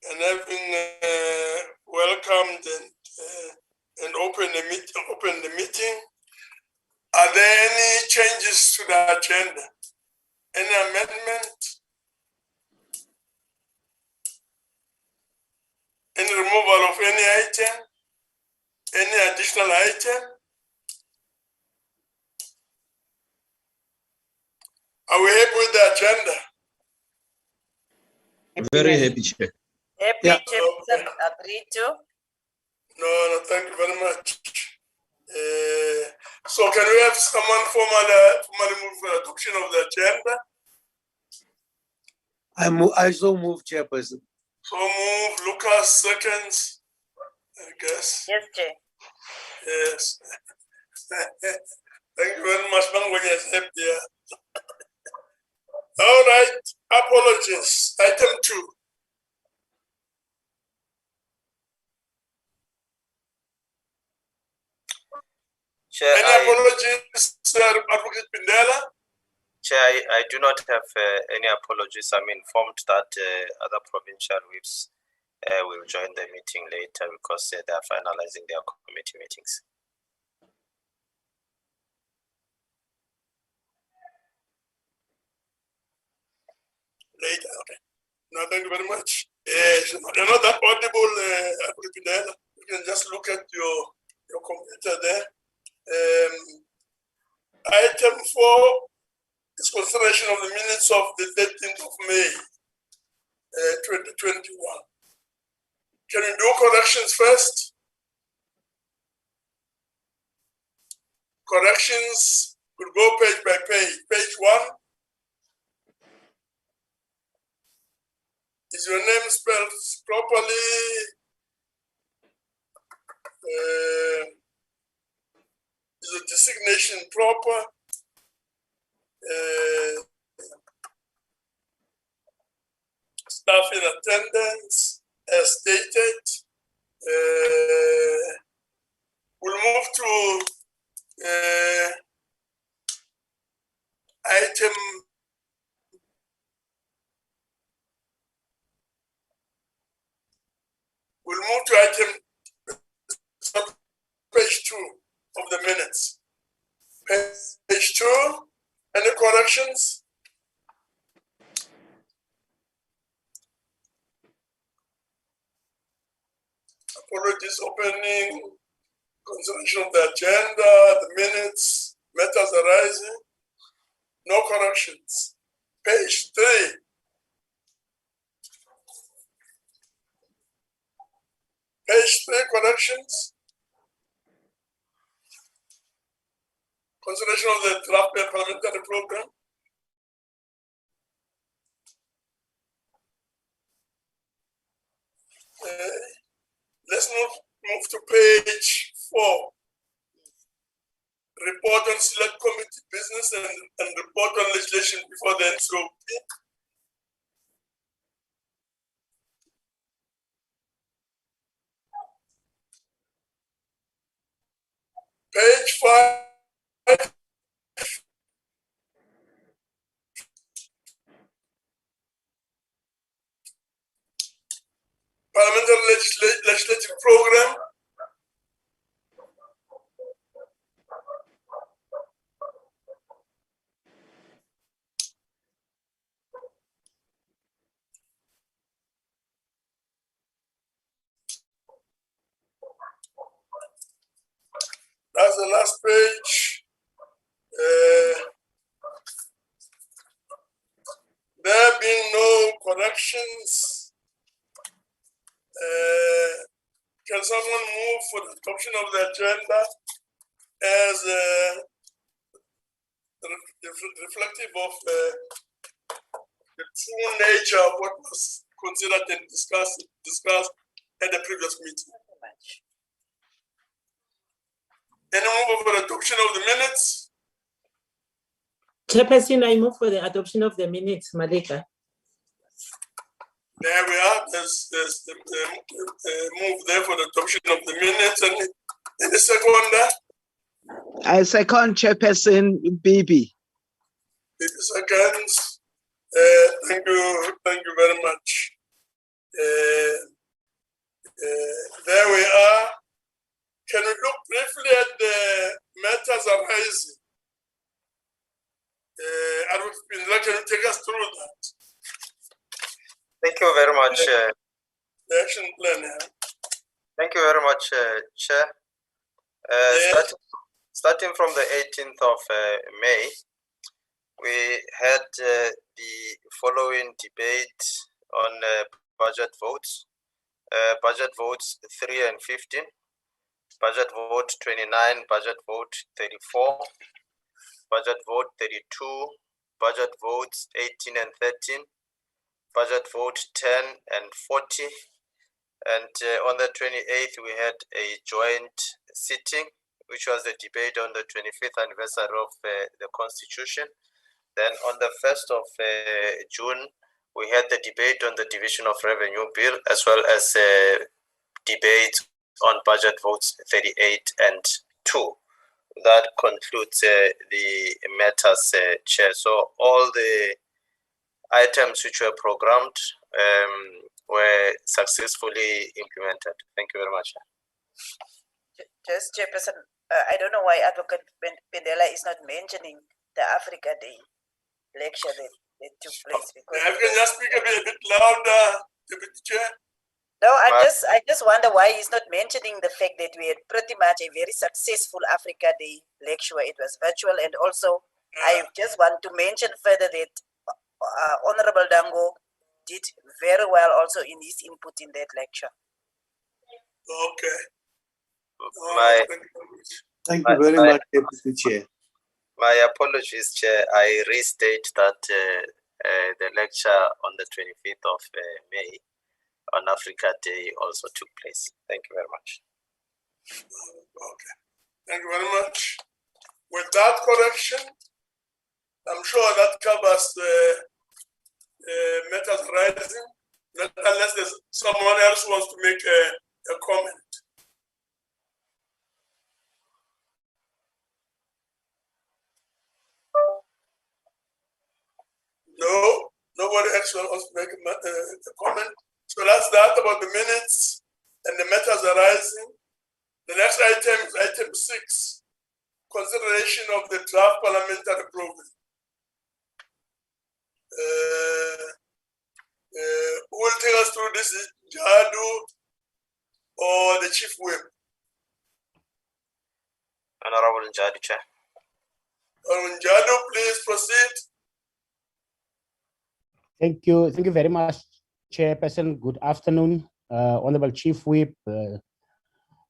and having welcomed and opened the meeting, are there any changes to the agenda? Any amendment? Any removal of any item? Any additional item? Are we happy with the agenda? Very happy, Chair. Happy, Yeah. Chairperson, agreed to. No, thank you very much. So can we have someone formally move for adoption of the agenda? I so move, Chairperson. So move, Lucas, seconds, I guess. Yes, Chair. Yes. Thank you very much, Mangwe. Yeah. All right, apologies. Item 2. Chair, Any apologies, Advocate Pindela? Chair, I do not have any apologies. I'm informed that other provincial whips will join the meeting later because they are finalizing their committee meetings. Later, okay. No, thank you very much. You're not that audible, Advocate Pindela. You can just look at your computer there. Item 4 is consideration of the minutes of the 13th of May, 2021. Can we do corrections first? Corrections, we'll go page by page. Page 1. Is your name spelled properly? Is the designation proper? Staff in attendance, as stated. We'll move to item page 2 of the minutes. Page 2, any corrections? Apologies, opening, consideration of the agenda, the minutes, matters arising, no corrections. Page 3. Page 3, corrections. Consideration of the draft parliamentary program. Let's move to page 4. Report on select committee business and report on legislation before the NCOP. Page 5. Parliamentary legislative program. That's the last page. There being no corrections, can someone move for the adoption of the agenda as reflective of the true nature of what was considered and discussed at the previous meeting? Any move for the adoption of the minutes? Chairperson, I move for the adoption of the minutes, Malika. There we are. There's the move there for the adoption of the minutes. And the second there? I second, Chairperson Bibi. 50 seconds. Thank you very much. There we are. Can we look briefly at the matters arising? Can you take us through that? Thank you very much. The action plan, yeah. Thank you very much, Chair. Yes. Starting from the 18th of May, we had the following debate on budget votes. Budget votes 3 and 15, budget vote 29, budget vote 34, budget vote 32, budget votes 18 and 13, budget vote 10 and 40. And on the 28th, we had a joint sitting, which was the debate on the 25th anniversary of the Constitution. Then on the 1st of June, we had the debate on the Division of Revenue Bill, as well as debate on budget votes 38 and 2. That concludes the matters, Chair. So all the items which were programmed were successfully implemented. Thank you very much. Just Chairperson, I don't know why Advocate Pendela is not mentioning the Africa Day lecture that took place. Because Can you just speak a bit louder, Deputy Chair? no, I just wonder why he's not mentioning the fact that we had pretty much a very successful Africa Day lecture. It was virtual, and also I just want to mention further that Honorable Dango did very well also in his input in that lecture. Okay. Thank you very much, Deputy Chair. My apologies, Chair. I restate that the lecture on the 25th of May on Africa Day also took place. Thank you very much. Okay. Thank you very much. With that correction, I'm sure that covers the matters arising, unless there's someone else who wants to make a comment. No, nobody else wants to make a comment. So that's that about the minutes and the matters arising. The next item is item 6, consideration of the draft parliamentary program. Who will take us through this? Is Jadu or the Chief Whip? Honorable Njadu, Chair. Jadu, please proceed. Thank you very much, Chairperson. Good afternoon, Honorable Chief Whip,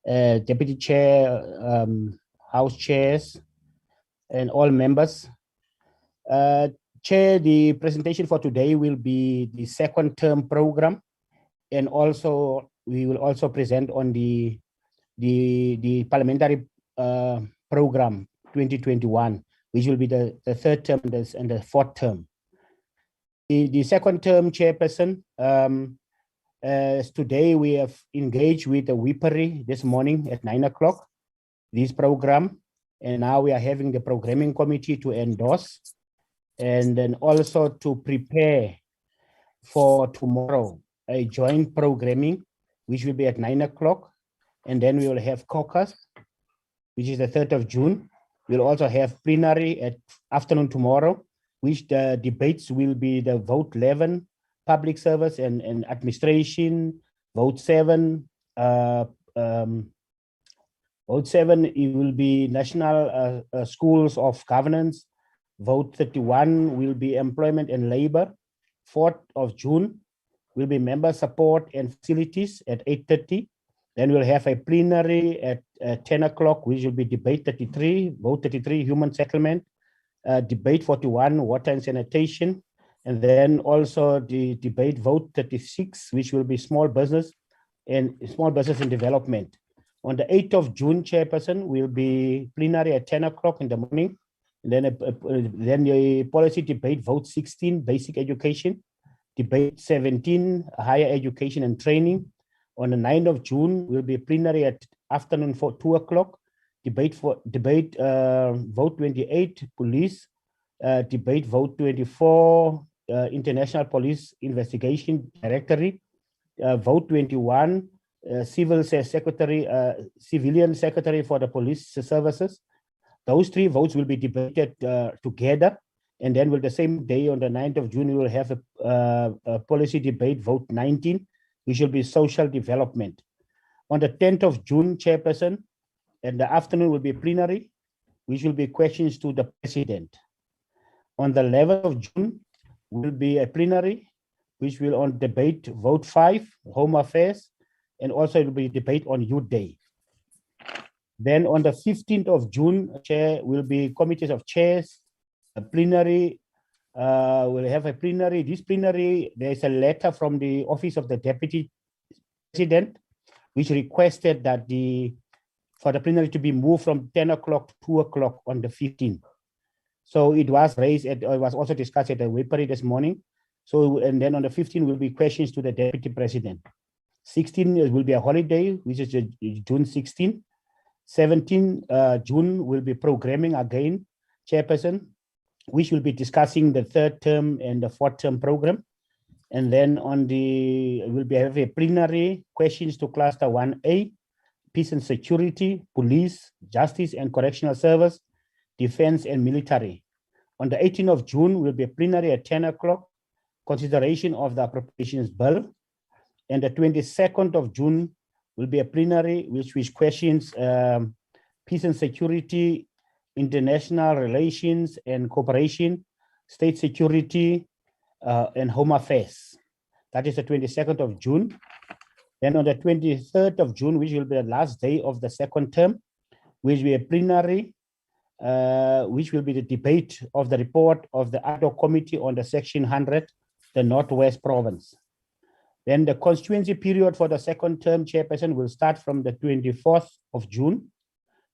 Deputy Chair, House Chairs, and all members. Chair, the presentation for today will be the second term program, and also we will also present on the parliamentary program 2021, which will be the third term and the fourth term. The second term, Chairperson, today we have engaged with the whippery this morning at 9 o'clock, this program, and now we are having the programming committee to endorse, and then also to prepare for tomorrow, a joint programming, which will be at 9 o'clock, and then we will have caucus, which is the 3rd of June. We'll also have plenary at afternoon tomorrow, which the debates will be the vote 11, public service and administration, vote 7, vote 7, it will be national schools of governance, vote 31 will be employment and labor, 4th of June will be member support and facilities at 8:30. Then we'll have a plenary at 10 o'clock, which will be debate 33, vote 33, human settlement, debate 41, water and sanitation, and then also the debate vote 36, which will be small business and development. On the 8th of June, Chairperson, will be plenary at 10 o'clock in the morning. And then the policy debate vote 16, basic education, debate 17, higher education and training. On the 9th of June, will be plenary at afternoon for 2 o'clock. Debate vote 28, police. Debate vote 24, international police investigation directory. vote 21, civilian secretary for the police services. Those 3 votes will be debated together, and then with the same day on the 9th of June, we will have a policy debate, vote 19, which will be social development. On the 10th of June, Chairperson, in the afternoon will be plenary, which will be questions to the President. On the 11th of June will be a plenary, which will on debate vote 5, Home Affairs, and also it will be debate on Youth Day. Then on the 15th of June, Chair will be committees of chairs, a plenary, we'll have a plenary. This plenary, there's a letter from the Office of the Deputy President, which requested that for the plenary to be moved from 10 o'clock to 2 o'clock on the 15th. So it was raised, it was also discussed at the Wipari this morning. So, and then on the 15th will be questions to the Deputy President. 16 will be a holiday, which is June 16. 17 June will be programming again, Chairperson, which will be discussing the 3rd term and the 4th term program. And then on we'll be having a plenary questions to cluster 1A, peace and security, police, justice and correctional service, defense and military. On the 18th of June will be a plenary at 10 o'clock, consideration of the appropriations bill. And the 22nd of June will be a plenary which questions peace and security, international relations and cooperation, state security, and home affairs. That is the 22nd of June. Then on the 23rd of June, which will be the last day of the 2nd term, which will be a plenary, which will be the debate of the report of the ad hoc committee on the Section 100, the Northwest Province. Then the constituency period for the 2nd term, Chairperson, will start from the 24th of June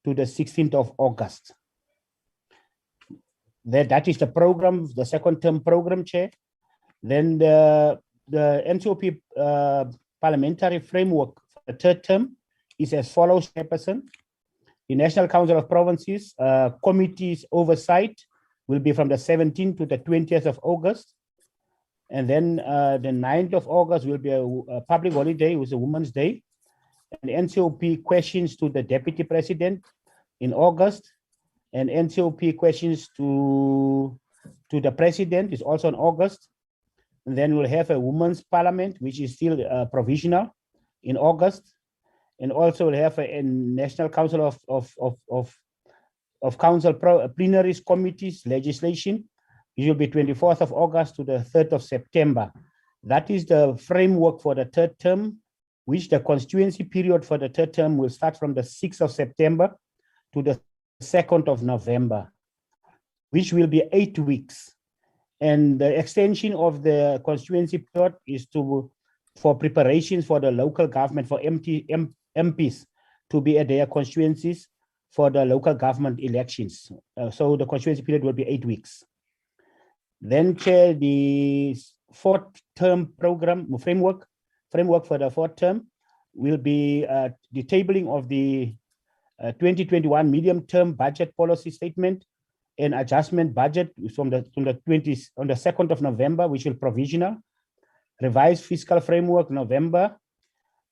to the 16th of August. That is the program, the 2nd term program, Chair. Then the NCOP parliamentary framework for the 3rd term is as follows, Chairperson. The National Council of Provinces committees oversight will be from the 17th to the 20th of August. And then the 9th of August will be a public holiday, it was a Women's Day. And NCOP questions to the Deputy President in August. And NCOP questions to the President is also in August. And then we'll have a Women's Parliament, which is still provisional in August. And also we'll have a National Council of Council plenaries, committees, legislation. It will be 24th of August to the 3rd of September. That is the framework for the 3rd term, which the constituency period for the 3rd term will start from the 6th of September to the 2nd of November, which will be 8 weeks. And the extension of the constituency period is for preparations for the local government, for MPs to be at their constituencies for the local government elections. So the constituency period will be 8 weeks. Then, Chair, the 4th term program framework for the 4th term will be the tabling of the 2021 medium-term budget policy statement and adjustment budget from the 2nd of November, which will provisional. Revised fiscal framework November.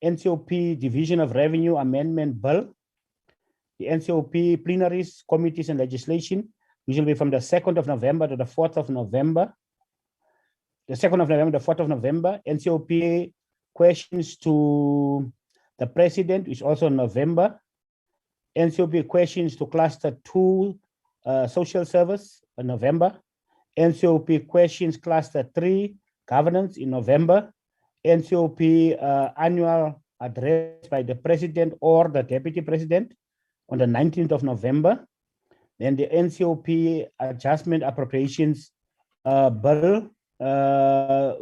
NCOP division of revenue amendment bill. The NCOP plenaries, committees and legislation, which will be from the 2nd of November to the 4th of November. The 2nd of November, the 4th of November, NCOP questions to the President, which is also in November. NCOP questions to Cluster 2, social service in November. NCOP questions Cluster 3, governance in November. NCOP annual address by the President or the Deputy President on the 19th of November. Then the NCOP adjustment appropriations bill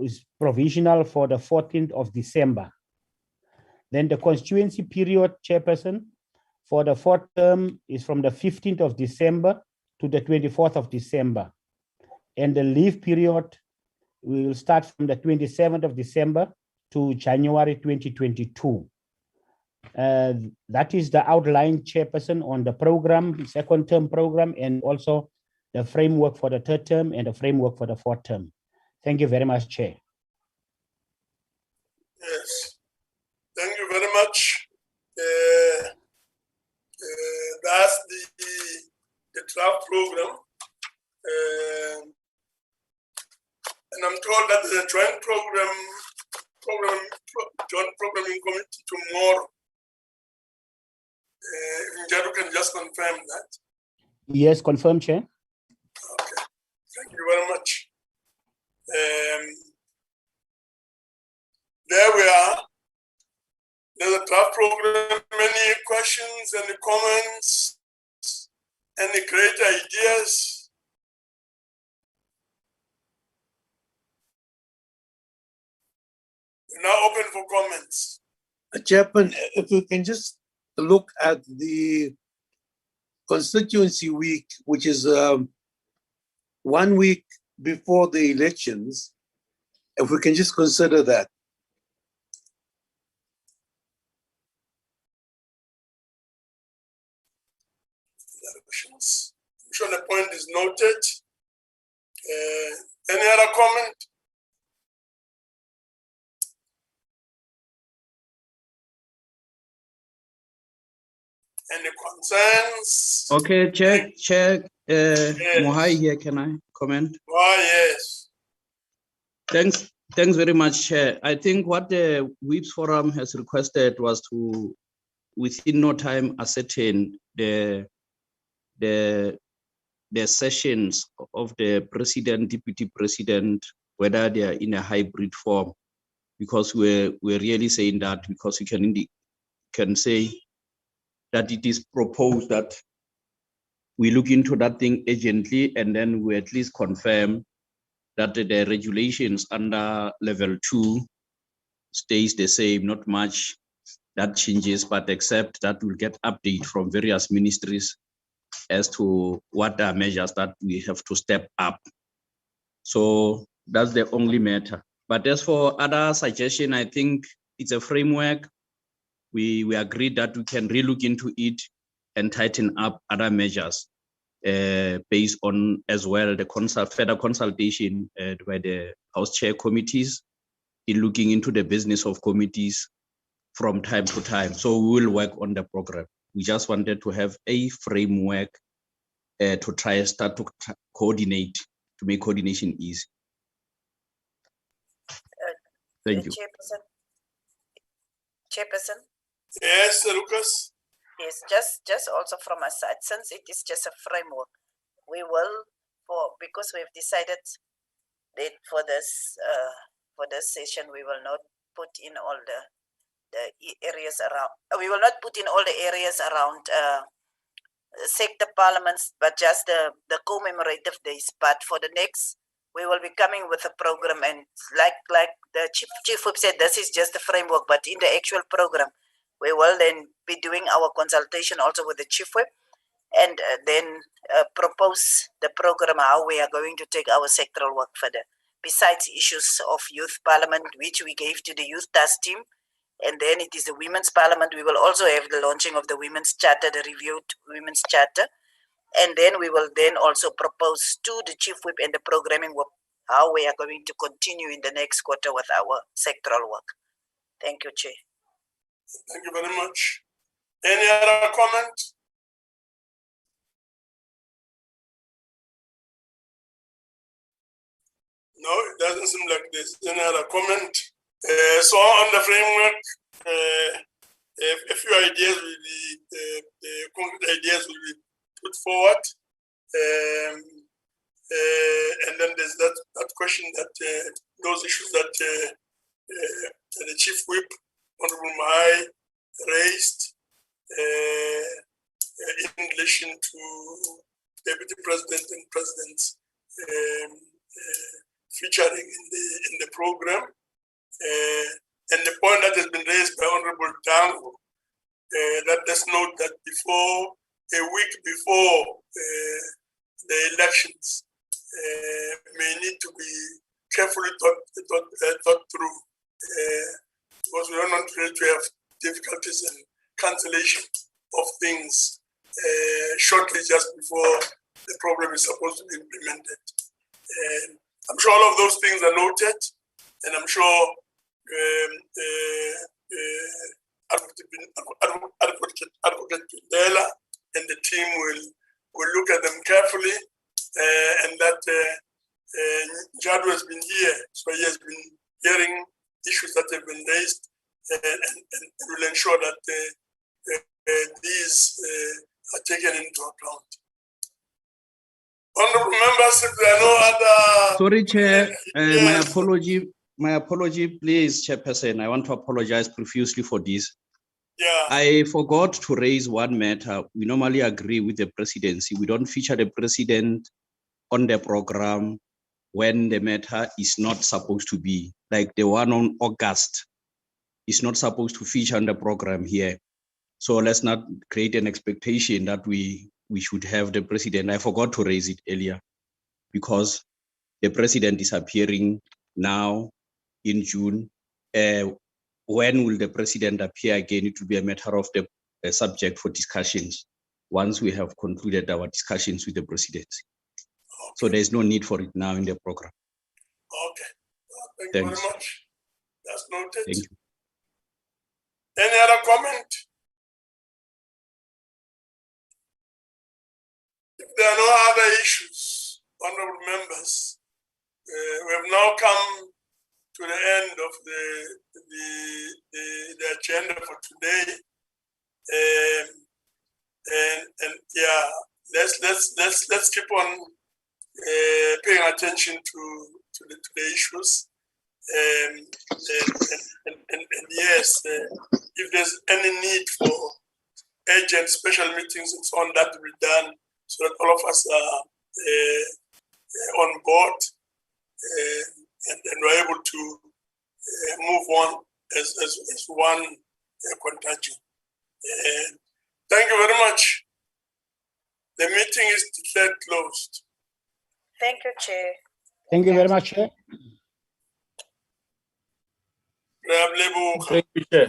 is provisional for the 14th of December. Then the constituency period, Chairperson, for the 4th term is from the 15th of December to the 24th of December. And the leave period will start from the 27th of December to January 2022. That is the outline, Chairperson, on the program, the 2nd term program, and also the framework for the 3rd term and the framework for the 4th term. Thank you very much, Chair. Yes. Thank you very much. That's the draft program. And I'm told that the joint joint programming committee tomorrow. Njaru can just confirm that. Yes, confirm, Chair. Okay. Thank you very much. There we are. There's a draft program. Any questions, any comments, any great ideas? We're now open for comments. Chairman, if we can just look at the constituency week, which is 1 week before the elections, if we can just consider that. Questions? I'm sure the point is noted. Any other comment? Any concerns? Okay, Chair, Mohai here, can I comment? Oh, yes. Thanks very much, Chair. I think what the WIPS Forum has requested was to, within no time, ascertain the sessions of the president, deputy president, whether they are in a hybrid form, because we're really saying that, because you can say that it is proposed that we look into that thing urgently, and then we at least confirm that the regulations under level 2 stays the same, not much that changes, but except that we'll get update from various ministries as to what are measures that we have to step up. So that's the only matter. But as for other suggestion, I think it's a framework. We agreed that we can relook into it and tighten up other measures based on as well the further consultation by the House Chair committees in looking into the business of committees from time to time. So we will work on the program. We just wanted to have a framework to try and start to coordinate, to make coordination easy. Thank you. Chairperson. Yes, Lucas. Yes, just also from our side, since it is just a framework, we will, because we've decided that for this session, we will not put in all the areas around. We will not put in all the areas around sector parliaments, but just the commemorative days. But for the next, we will be coming with a program, and like the chief whip said, this is just a framework. But in the actual program, we will then be doing our consultation also with the chief whip, and then propose the program how we are going to take our sectoral work further. Besides issues of youth parliament, which we gave to the youth task team, and then it is the women's parliament. We will also have the launching of the women's charter, the reviewed women's charter, and then we will then also propose to the chief whip and the programming work how we are going to continue in the next quarter with our sectoral work. Thank you, Chair. Thank you very much. Any other comment? No, it doesn't seem like there's any other comment. So on the framework, a few ideas will be, concrete ideas will be put forward. And then there's that question that those issues that the chief whip, Honorable Mahai, raised in relation to deputy president and presidents featuring in the program, and the point that has been raised by Honorable Dango, that let's note that a week before the elections may need to be carefully thought through, because we don't want to have difficulties and cancellation of things shortly just before the program is supposed to be implemented. I'm sure all of those things are noted, and I'm sure Advocate Pindela and the team will look at them carefully, and that Jadu has been here, so he has been hearing issues that have been raised, and will ensure that these are taken into account. Honorable members, if there are no other... Sorry, Chair, Yes. my apology, please, Chairperson. I want to apologize profusely for this. Yeah. I forgot to raise one matter. We normally agree with the presidency. We don't feature the president on the program when the matter is not supposed to be. Like the one on August is not supposed to feature on the program here. So let's not create an expectation that we should have the president. I forgot to raise it earlier because the president is appearing now in June. When will the president appear again? It will be a matter of the subject for discussions once we have concluded our discussions with the presidency. So there's no need for it now in the program. Okay. Thank you Thanks. very much. That's noted. Thank you. Any other comment? If there are no other issues, honorable members, we have now come to the end of the agenda for today, and yeah, let's keep on paying attention to the issues, and yes, if there's any need for urgent special meetings and so on, that will be done so that all of us are on board. And we're able to move on as one contingent. Thank you very much. The meeting is declared closed. Thank you, Chair. Thank you very much, Chair. Re a leboga. Thank you, Chair.